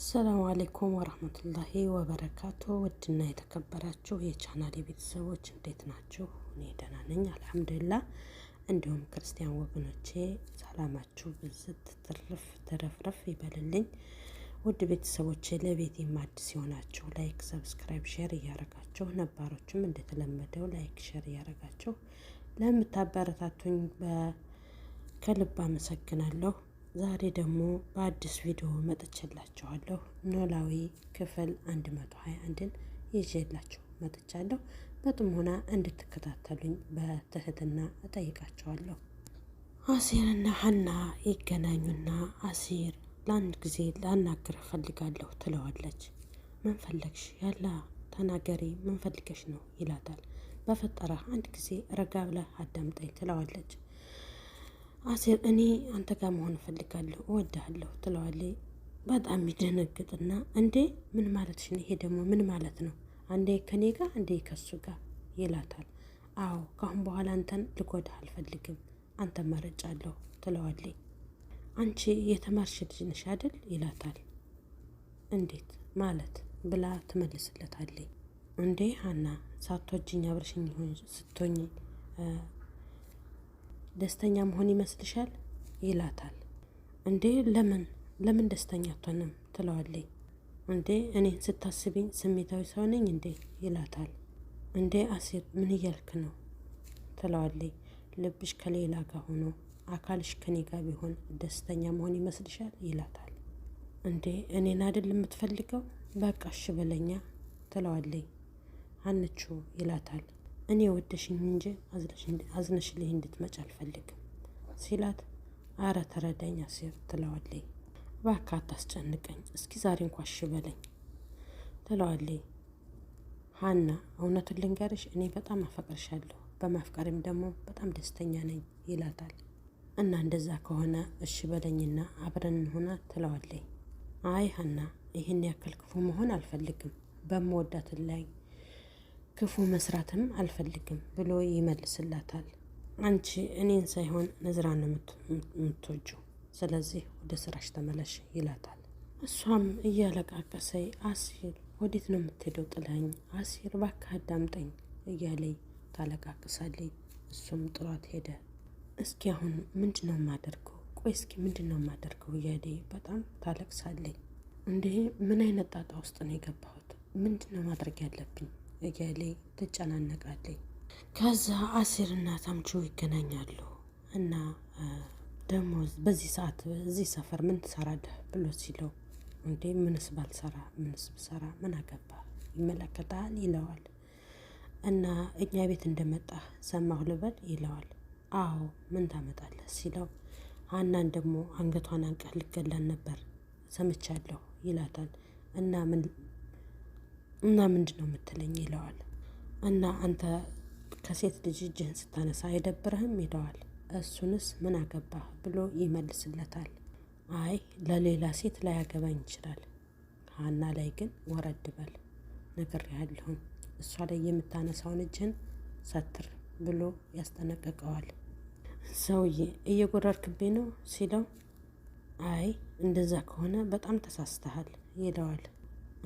አሰላሙ አሌይኩም ወረህመቱላሂ ወበረካቱ። ውድና የተከበራችሁ የቻናሌ ቤተሰቦች እንዴት ናችሁ? እኔ ደህና ነኝ አልሐምዱሊላህ። እንዲሁም ክርስቲያን ወገኖቼ ሰላማችሁ ብዝት ትርፍ ተረፍረፍ ይበልልኝ። ውድ ቤተሰቦቼ ለቤቴም አዲስ የሆናችሁ ላይክ፣ ሰብስክራይብ፣ ሼር እያረጋችሁ ነባሮችም እንደተለመደው ላይክ ሼር እያረጋችሁ ለምታበረታቱኝ ከልብ አመሰግናለሁ። ዛሬ ደግሞ በአዲስ ቪዲዮ መጥቼላችኋለሁ። ኖላዊ ክፍል 121ን ይዤላችሁ መጥቻለሁ። በጥሞና እንድትከታተሉኝ በትህትና እጠይቃችኋለሁ። አሲርና ሀና ይገናኙና አሲር ለአንድ ጊዜ ላናግር እፈልጋለሁ ትለዋለች። ምን ፈለግሽ? ያላ ተናገሪ፣ ምን ፈልገሽ ነው ይላታል። በፈጠረህ አንድ ጊዜ ረጋ ብለህ አዳምጠኝ ትለዋለች። አሲር እኔ አንተ ጋር መሆን እፈልጋለሁ፣ እወድሃለሁ ትለዋለች። በጣም ይደነግጥና እንዴ ምን ማለትሽ ነው? ይሄ ደግሞ ምን ማለት ነው? አንዴ ከኔ ጋር አንዴ ከሱ ጋር ይላታል። አዎ ካሁን በኋላ አንተን ልጎዳህ አልፈልግም፣ አንተ መርጫለሁ ትለዋለች። አንቺ የተማርሽ ልጅ ነሽ አይደል ይላታል። እንዴት ማለት ብላ ትመልስለታለች። እንዴ ሀና ሳትወጂኝ አብረሽኝ ስትሆኝ ደስተኛ መሆን ይመስልሻል ይላታል። እንዴ ለምን ደስተኛ አትሆንም ትለዋለች። እንዴ እኔን ስታስቢኝ ስሜታዊ ሰው ነኝ እንዴ ይላታል። እንዴ አሲር ምን እያልክ ነው ትለዋለች። ልብሽ ከሌላ ጋር ሆኖ አካልሽ ከኔ ጋር ቢሆን ደስተኛ መሆን ይመስልሻል ይላታል። እንዴ እኔን አይደል የምትፈልገው? በቃ እሺ በለኛ ትለዋለች። አንቹ ይላታል። እኔ ወደሽኝ እንጂ አዝነሽልኝ እንድትመጪ አልፈልግም ሲላት፣ አረ ተረዳኝ አሲር ትለዋለች። እባክህ አታስጨንቀኝ፣ እስኪ ዛሬ እንኳ እሺ በለኝ ትለዋለች። ሀና እውነቱን ልንገርሽ፣ እኔ በጣም አፈቅርሻለሁ፣ በማፍቀርም ደግሞ በጣም ደስተኛ ነኝ ይላታል። እና እንደዛ ከሆነ እሺ በለኝና አብረን እንሆና ትለዋለች። አይ ሀና ይህን ያክል ክፉ መሆን አልፈልግም፣ በምወዳት ላይ ክፉ መስራትም አልፈልግም ብሎ ይመልስላታል። አንቺ እኔን ሳይሆን ነዝራን ነው የምትወጂው፣ ስለዚህ ወደ ስራሽ ተመለሽ ይላታል። እሷም እያለቃቀሰይ አሲር ወዴት ነው የምትሄደው ጥላኝ? አሲር እባክህ አዳምጠኝ እያለይ ታለቃቅሳለይ። እሱም ጥሯት ሄደ። እስኪ አሁን ምንድን ነው የማደርገው? ቆይ እስኪ ምንድን ነው የማደርገው እያለይ በጣም ታለቅሳለይ። እንዴ ምን አይነት ጣጣ ውስጥ ነው የገባሁት? ምንድን ነው ማድረግ ያለብኝ እያሌ ትጨናነቃለች። ከዛ አሲርና ታምቹ ይገናኛሉ እና ደግሞ በዚህ ሰዓት እዚህ ሰፈር ምን ትሰራለህ ብሎ ሲለው፣ እንዴ ምንስ ባልሰራ ምንስ ብሰራ ምን አገባ ይመለከታል ይለዋል። እና እኛ ቤት እንደመጣህ ሰማሁ ልበል ይለዋል። አዎ ምን ታመጣለህ ሲለው፣ ሀናን ደግሞ አንገቷን አንቀህ ልገላን ነበር ሰምቻለሁ ይላታል። እና ምንድን ነው የምትለኝ ይለዋል። እና አንተ ከሴት ልጅ እጅህን ስታነሳ አይደብርህም ይለዋል። እሱንስ ምን አገባህ ብሎ ይመልስለታል። አይ ለሌላ ሴት ላይ ያገባኝ ይችላል፣ ሀና ላይ ግን ወረድ በል ነግሬሃለሁኝ፣ እሷ ላይ የምታነሳውን እጅህን ሰትር ብሎ ያስጠነቅቀዋል። ሰውዬ እየጎረርክብኝ ነው ሲለው፣ አይ እንደዛ ከሆነ በጣም ተሳስተሃል ይለዋል።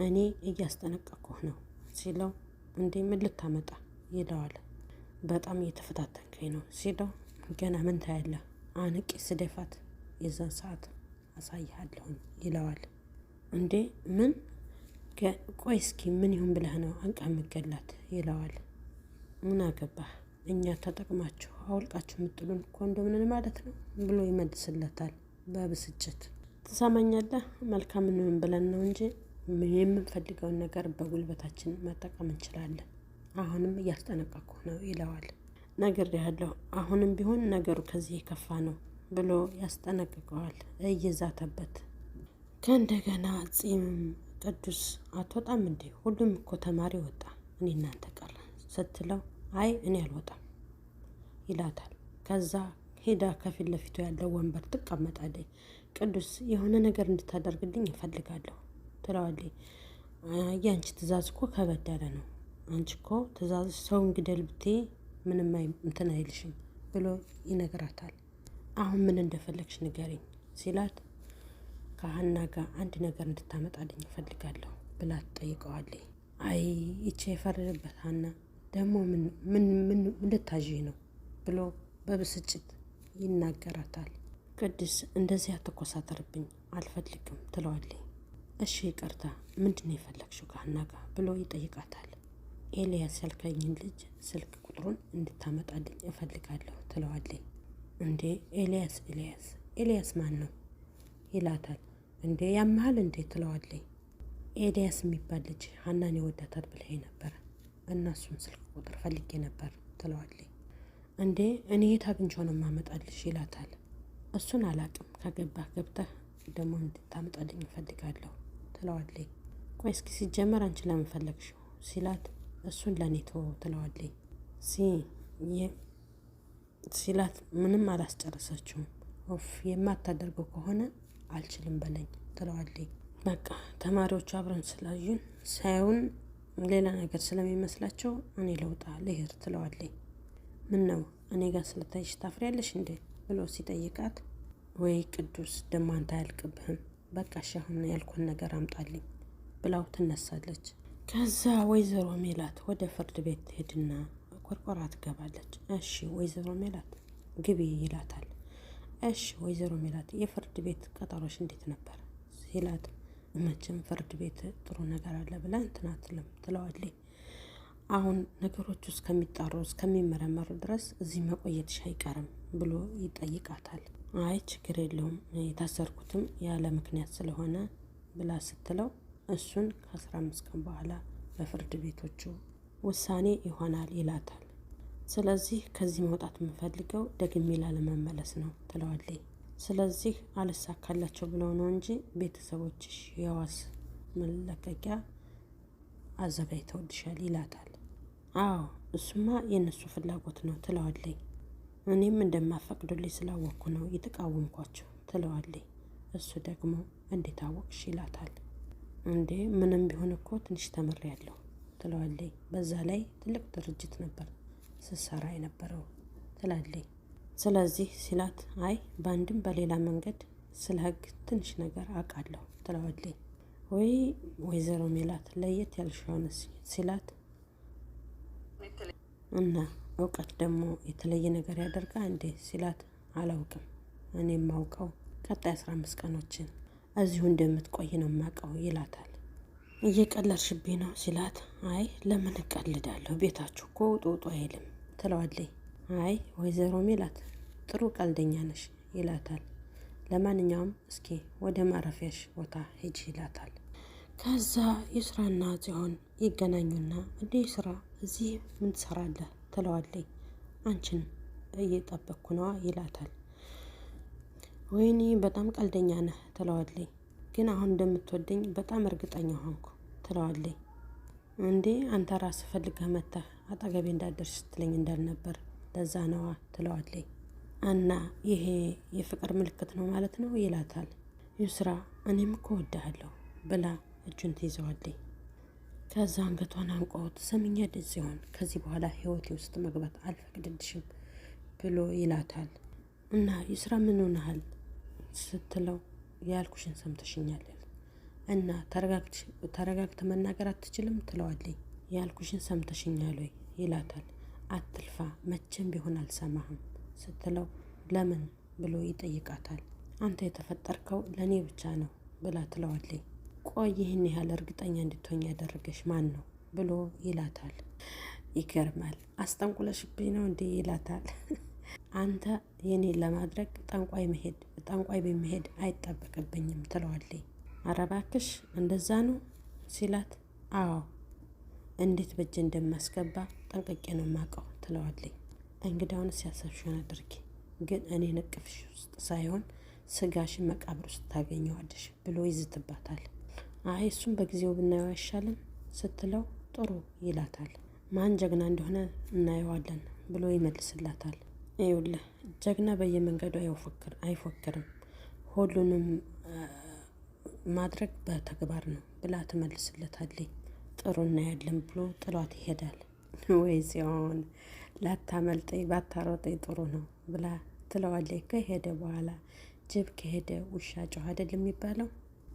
እኔ እያስጠነቀቅኩህ ነው ሲለው፣ እንዴ ምን ልታመጣ ይለዋል። በጣም እየተፈታተንከኝ ነው ሲለው፣ ገና ምን ታያለህ? አንቄ ስደፋት የዛን ሰዓት አሳይሃለሁኝ ይለዋል። እንዴ ምን ቆይ እስኪ ምን ይሁን ብለህ ነው አንቃ የምገላት ይለዋል። ምን አገባህ? እኛ ተጠቅማችሁ አውልቃችሁ የምጥሉን ኮንዶምን ማለት ነው ብሎ ይመልስለታል በብስጭት። ትሰማኛለህ? መልካም ምን ብለን ነው እንጂ የምንፈልገውን ነገር በጉልበታችን መጠቀም እንችላለን። አሁንም እያስጠነቀቅኩ ነው ይለዋል። ነግሬሃለሁ፣ አሁንም ቢሆን ነገሩ ከዚህ የከፋ ነው ብሎ ያስጠነቅቀዋል እየዛተበት። ከእንደገና ጺምም ቅዱስ አትወጣም እንዴ? ሁሉም እኮ ተማሪ ወጣ፣ እኔ እናንተ ቀረ ስትለው፣ አይ እኔ አልወጣም ይላታል። ከዛ ሄዳ ከፊት ለፊቱ ያለው ወንበር ትቀመጣለች። ቅዱስ የሆነ ነገር እንድታደርግልኝ እፈልጋለሁ ትለዋለች። ያንቺ ትእዛዝ እኮ ከበድ ያለ ነው፣ አንቺ እኮ ትእዛዝ ሰውን ግደል ብትይ ምንም እንትን አይልሽም ብሎ ይነግራታል። አሁን ምን እንደፈለግሽ ንገሪኝ ሲላት፣ ከሀና ጋር አንድ ነገር እንድታመጣልኝ እፈልጋለሁ ብላ ትጠይቀዋለች። አይ ይቺ የፈረደበት ሀና ደግሞ ምን ልታዥ ነው ብሎ በብስጭት ይናገራታል። ቅድስት እንደዚህ አትኮሳተርብኝ አልፈልግም ትለዋለች። እሺ ይቅርታ ምንድን ነው የፈለግሽው ከሀና ጋር ብሎ ይጠይቃታል። ኤልያስ ያልከኝን ልጅ ስልክ ቁጥሩን እንድታመጣልኝ እፈልጋለሁ ትለዋለች። እንዴ ኤልያስ ማን ነው ይላታል። እንዴ ያመሃል እንዴ ትለዋለች። ኤልያስ የሚባል ልጅ ሀናን ይወዳታል ብለኸኝ ነበር እና እሱን ስልክ ቁጥር ፈልጌ ነበር ትለዋለች። እንዴ እኔ የት አግኝቼው ነው የማመጣልሽ ይላታል። እሱን አላቅም ከገባህ ገብተህ ደግሞ እንድታመጣልኝ እፈልጋለሁ ትለዋለች። ቆይ እስኪ ሲጀመር አንቺ ለምን ፈለግሽው ሲላት እሱን ለእኔ ተወው ትለዋለች። ሲላት ምንም አላስጨረሰችውም። ኦፍ የማታደርገው ከሆነ አልችልም በለኝ ትለዋለች። በቃ ተማሪዎቹ አብረን ስላዩን ሳይሆን ሌላ ነገር ስለሚመስላቸው እኔ ልውጣ ልሄድ ትለዋለች። ምን ነው እኔ ጋር ስለታይሽ ታፍሪያለሽ እንዴ ብሎ ሲጠይቃት ወይ ቅዱስ ደሞ አንተ አያልቅብህም በቃ እሺ አሁን ያልኩን ነገር አምጣልኝ ብላው ትነሳለች። ከዛ ወይዘሮ ሜላት ወደ ፍርድ ቤት ትሄድና ቆርቆራ ትገባለች። እሺ ወይዘሮ ሜላት ግቢ ይላታል። እሺ ወይዘሮ ሜላት የፍርድ ቤት ቀጠሮሽ እንዴት ነበር ሲላት መቼም ፍርድ ቤት ጥሩ ነገር አለ ብላ እንትን አትልም ትለዋለች። አሁን ነገሮቹ እስከሚጣሩ እስከሚመረመሩ ድረስ እዚህ መቆየትሽ አይቀርም ብሎ ይጠይቃታል። አይ ችግር የለውም የታሰርኩትም ያለ ምክንያት ስለሆነ ብላ ስትለው እሱን ከ15 ቀን በኋላ በፍርድ ቤቶቹ ውሳኔ ይሆናል ይላታል። ስለዚህ ከዚህ መውጣት የምፈልገው ደግሜ ላለመመለስ ነው ትለዋለች። ስለዚህ አልሳካላቸው ብለው ነው እንጂ ቤተሰቦችሽ የዋስ መለቀቂያ አዘጋጅተውልሻል ይላታል። አዎ እሱማ የእነሱ ፍላጎት ነው ትለዋለች። እኔም እንደማፈቅዱልኝ ስላወቅኩ ነው የተቃወምኳቸው ትለዋለች። እሱ ደግሞ እንዴት አወቅሽ ይላታል። እንዴ ምንም ቢሆን እኮ ትንሽ ተምሬያለሁ ትለዋለች። በዛ ላይ ትልቅ ድርጅት ነበር ስሰራ የነበረው ትላለች። ስለዚህ ሲላት አይ በአንድም በሌላ መንገድ ስለ ሕግ ትንሽ ነገር አውቃለሁ ትለዋለች። ወይ ወይዘሮ ሜላት ለየት ያልሽውን ሲላት እና እውቀት ደግሞ የተለየ ነገር ያደርጋ እንዴ ሲላት አላውቅም እኔ የማውቀው ቀጣይ 15 ቀኖችን እዚሁ እንደምትቆይ ነው የማውቀው ይላታል። እየቀለድሽብኝ ነው ሲላት አይ ለምን እቀልዳለሁ ቤታችሁ እኮ ውጡ አይልም ትለዋለች። አይ ወይዘሮ ሜላት ጥሩ ቀልደኛ ነሽ ይላታል። ለማንኛውም እስኪ ወደ ማረፊያሽ ቦታ ሂጂ ይላታል። ከዛ ይስራና ጽዮን ይገናኙና እንዴ ስራ እዚህ ምን ትሰራለህ ትለዋለች። አንቺን እየጠበቅኩ ነዋ ይላታል። ወይኔ በጣም ቀልደኛ ነህ ትለዋለች። ግን አሁን እንደምትወደኝ በጣም እርግጠኛ ሆንኩ ትለዋለች። እንዴ አንተ ራስህ ፈልገህ መተህ አጠገቤ እንዳደርሽ ስትለኝ እንዳልነበር ለዛ ነዋ ትለዋለች። እና ይሄ የፍቅር ምልክት ነው ማለት ነው ይላታል። ይስራ እኔም እኮ እወድሃለሁ ብላ እጁን ትይዘዋለች። ከዛ አንገቷን አንቆት ሰምኛ ደስ ሲሆን ከዚህ በኋላ ህይወቴ ውስጥ መግባት አልፈቅድልሽም ብሎ ይላታል። እና ይስራ ምን ሆነሃል ስትለው ያልኩሽን ሰምተሽኛል እና ተረጋግተ መናገር አትችልም ትለዋለች። ያልኩሽን ሰምተሽኛል ወይ ይላታል። አትልፋ መቼም ቢሆን አልሰማህም ስትለው ለምን ብሎ ይጠይቃታል። አንተ የተፈጠርከው ለእኔ ብቻ ነው ብላ ትለዋለች። ቆይ ይህን ያህል እርግጠኛ እንድትሆኝ ያደረገሽ ማን ነው ብሎ ይላታል። ይገርማል አስጠንቁለሽብኝ ነው እንዴ ይላታል። አንተ የኔን ለማድረግ ጠንቋይ በመሄድ አይጠበቅብኝም ትለዋለች። ኧረ እባክሽ እንደዛ ነው ሲላት አዎ እንዴት በእጄ እንደማስገባ ጠንቅቄ ነው የማውቀው ትለዋለች። እንግዳውንስ ያሰብሽውን አድርጊ ግን እኔን እቅፍሽ ውስጥ ሳይሆን ስጋሽን መቃብር ውስጥ ታገኘዋለሽ ብሎ ይዝትባታል። አይ እሱም በጊዜው ብናየው አይሻልም ስትለው ጥሩ ይላታል። ማን ጀግና እንደሆነ እናየዋለን ብሎ ይመልስላታል። ይኸውልህ ጀግና በየመንገዱ አይፎክርም ሁሉንም ማድረግ በተግባር ነው ብላ ትመልስለታለች። ጥሩ እናያለን ብሎ ጥሏት ይሄዳል። ወይ ሲሆን ላታመልጠኝ ባታሮጠኝ ጥሩ ነው ብላ ትለዋለች። ከሄደ በኋላ ጅብ ከሄደ ውሻ ጮኸ አይደል የሚባለው?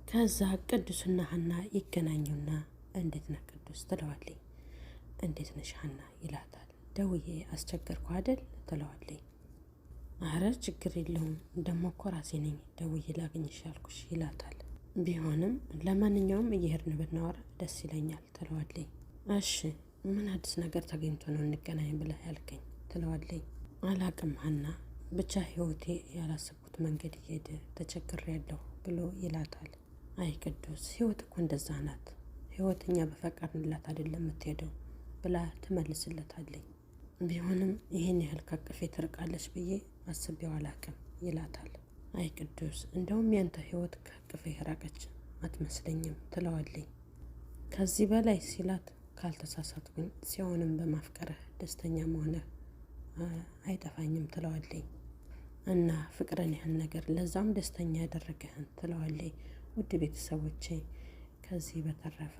ከዛ ቅዱስና ሀና ይገናኙና እንዴት ነህ ቅዱስ ትለዋለች። እንዴት ነሽ ሀና ይላታል። ደውዬ አስቸገርኩ አይደል ትለዋለች። አረ ችግር የለውም ደሞ እኮ ራሴ ነኝ ደውዬ ላገኝሽ ያልኩሽ ይላታል። ቢሆንም ለማንኛውም እየሄድን ብናወራ ደስ ይለኛል ትለዋለች። እሺ ምን አዲስ ነገር ተገኝቶ ነው እንገናኝ ብለህ ያልከኝ ትለዋለች። አላቅም ሀና ብቻ ህይወቴ ያላሰብኩት መንገድ እየሄደ ተቸግሬያለሁ ብሎ ይላታል። አይ ቅዱስ ህይወት እኮ እንደዛ ናት። ህይወት እኛ በፈቃድንላት አይደለም የምትሄደው ብላ ትመልስለታለች። ቢሆንም ይህን ያህል ከቅፌ ትርቃለች ብዬ አስቤው አላቅም ይላታል። አይ ቅዱስ እንደውም ያንተ ህይወት ከቅፌ ራቀች አትመስለኝም ትለዋለች። ከዚህ በላይ ሲላት ካልተሳሳትኩኝ ሲሆንም በማፍቀርህ ደስተኛ መሆንህ አይጠፋኝም ትለዋለች። እና ፍቅርን ያህል ነገር ለዛም ደስተኛ ያደረገህን ትለዋለች። ውድ ቤተሰቦቼ ከዚህ በተረፈ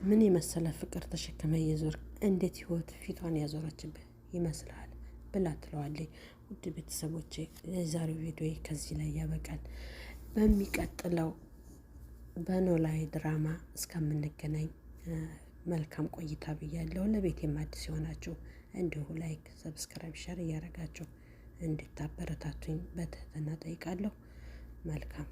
ምን የመሰለ ፍቅር ተሸክመ የዞር እንዴት ህይወት ፊቷን ያዞረችብህ ይመስልሃል ብላ ትለዋለች። ውድ ቤተሰቦቼ የዛሬው ቪዲዮ ከዚህ ላይ ያበቃል። በሚቀጥለው በኖላዊ ድራማ እስከምንገናኝ መልካም ቆይታ ብያለሁ። ለቤቴም አዲስ የሆናችሁ እንዲሁ ላይክ፣ ሰብስክራይብ፣ ሸር እያደረጋችሁ እንድታበረታቱኝ በትህትና ጠይቃለሁ። መልካም